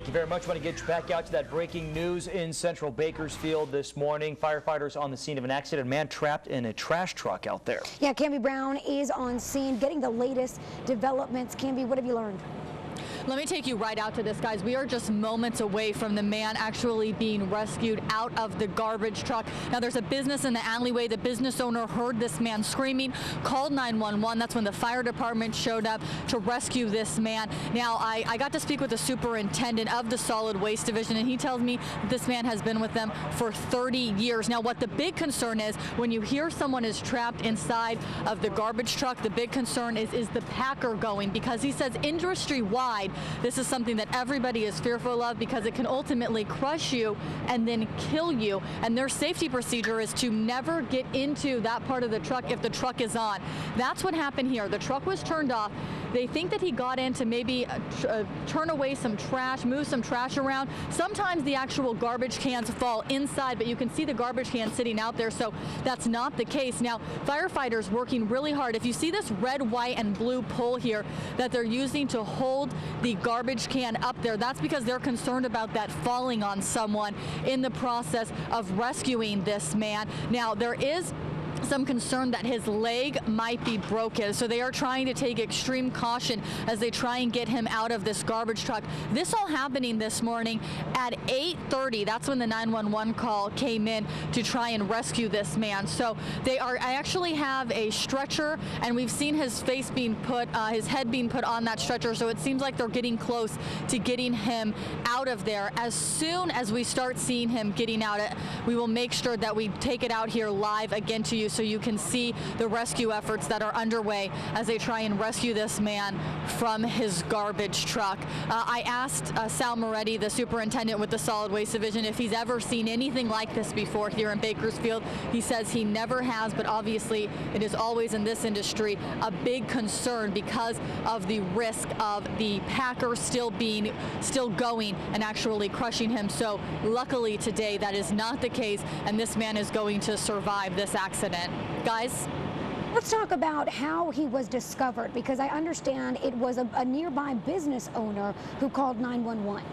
you very much. I want to get you back out to that breaking news in central Bakersfield this morning. Firefighters on the scene of an accident. A man trapped in a trash truck out there. Yeah, Camby Brown is on scene getting the latest developments. Camby, what have you learned? Let me take you right out to this, guys. We are just moments away from the man actually being rescued out of the garbage truck. Now, there's a business in the alleyway. The business owner heard this man screaming, called 911. That's when the fire department showed up to rescue this man. Now, I got to speak with the superintendent of the solid waste division, and he tells me this man has been with them for 30 years. Now, what the big concern is, when you hear someone is trapped inside of the garbage truck, the big concern is the packer going? Because he says industry-wide, this is something that everybody is fearful of because it can ultimately crush you and then kill you. And their safety procedure is to never get into that part of the truck if the truck is on. That's what happened here. The truck was turned off. They think that he got in to maybe turn away some trash, move some trash around. Sometimes the actual garbage cans fall inside, but you can see the garbage can sitting out there, so that's not the case. Now, firefighters working really hard. If you see this red, white, and blue pole here that they're using to hold the garbage can up there, that's because they're concerned about that falling on someone in the process of rescuing this man. Now, there is some concern that his leg might be broken, so they are trying to take extreme caution as they try and get him out of this garbage truck. This all happening this morning at 8:30. That's when the 911 call came in to try and rescue this man. So I actually have a stretcher, and we've seen his face being put, his head being put on that stretcher, so it seems like they're getting close to getting him out of there. As soon as we start seeing him getting out, we will make sure that we take it out here live again to you, so you can see the rescue efforts that are underway as they try and rescue this man from his garbage truck. I asked Sal Moretti, the superintendent with the solid waste division, if he's ever seen anything like this before here in Bakersfield. He says he never has, but obviously it is always in this industry a big concern because of the risk of the packer still going and actually crushing him. So luckily today that is not the case, and this man is going to survive this accident. Guys? Let's talk about how he was discovered, because I understand it was a nearby business owner who called 911.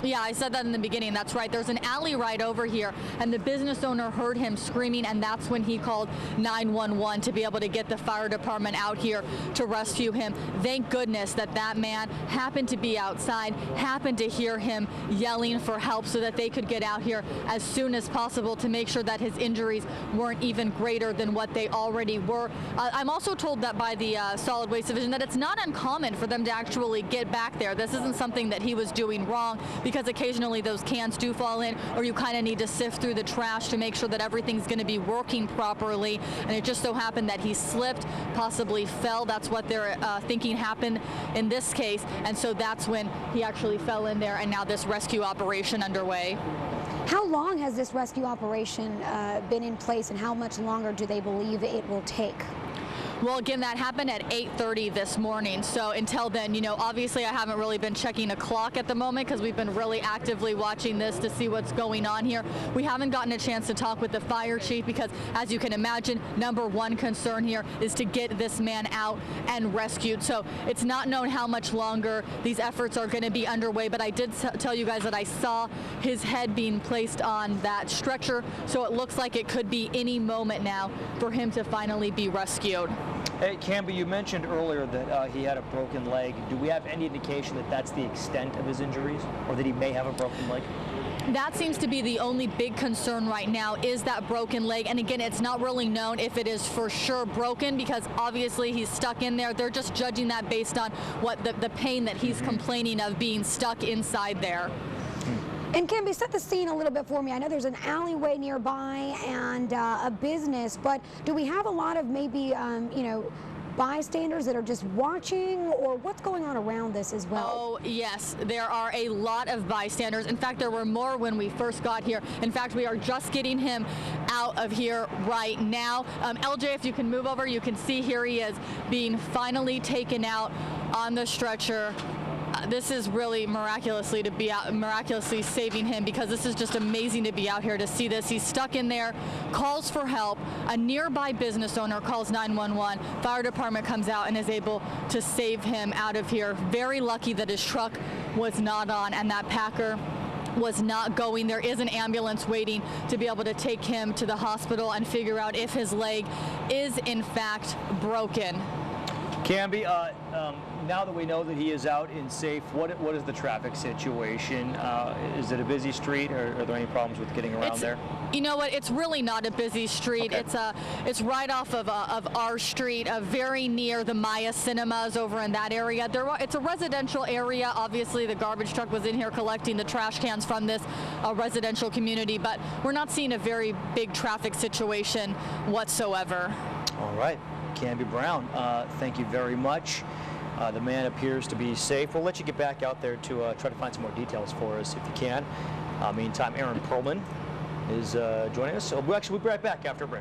Yeah, I said that in the beginning. That's right. There's an alley right over here, and the business owner heard him screaming, and that's when he called 911 to be able to get the fire department out here to rescue him. Thank goodness that that man happened to be outside, happened to hear him yelling for help so that they could get out here as soon as possible to make sure that his injuries weren't even greater than what they already were. I'm also told that by the solid waste division that it's not uncommon for them to actually get back there. This isn't something that he was doing wrong, because occasionally those cans do fall in, or you kind of need to sift through the trash to make sure that everything's going to be working properly. And it just so happened that he slipped, possibly fell. That's what they're thinking happened in this case. And so that's when he actually fell in there, and now this rescue operation underway. How long has this rescue operation been in place, and how much longer do they believe it will take? Well, again, that happened at 8:30 this morning. So until then, you know, obviously I haven't really been checking a clock at the moment because we've been really actively watching this to see what's going on here. We haven't gotten a chance to talk with the fire chief because, as you can imagine, number one concern here is to get this man out and rescued. So it's not known how much longer these efforts are going to be underway, but I did tell you guys that I saw his head being placed on that stretcher. So it looks like it could be any moment now for him to finally be rescued. Hey, Camby, you mentioned earlier that he had a broken leg. Do we have any indication that that's the extent of his injuries, or that he may have a broken leg? That seems to be the only big concern right now, is that broken leg. And again, it's not really known if it is for sure broken, because obviously he's stuck in there. They're just judging that based on what the pain that he's complaining of being stuck inside there. And Camby, set the scene a little bit for me. I know there's an alleyway nearby and a business, but do we have a lot of maybe, you know, bystanders that are just watching, or what's going on around this as well? Oh, yes, there are a lot of bystanders. In fact, there were more when we first got here. In fact, we are just getting him out of here right now. LJ, if you can move over, you can see here he is being finally taken out on the stretcher. This is really miraculously saving him, because this is just amazing to be out here to see this. He's stuck in there, calls for help. A nearby business owner calls 911. Fire department comes out and is able to save him out of here. Very lucky that his truck was not on, and that Packer was not going. There is an ambulance waiting to be able to take him to the hospital and figure out if his leg is in fact broken. Camby, now that we know that he is out and safe, what is the traffic situation? Is it a busy street, or are there any problems with getting around there? You know what? It's really not a busy street. Okay. It's right off of our street, very near the Maya Cinemas over in that area. It's a residential area. Obviously, the garbage truck was in here collecting the trash cans from this residential community, but we're not seeing a very big traffic situation whatsoever. All right. Camby Brown, thank you very much. The man appears to be safe. We'll let you get back out there to try to find some more details for us if you can. Meantime, Aaron Perlman is joining us. So we'll be right back after a break.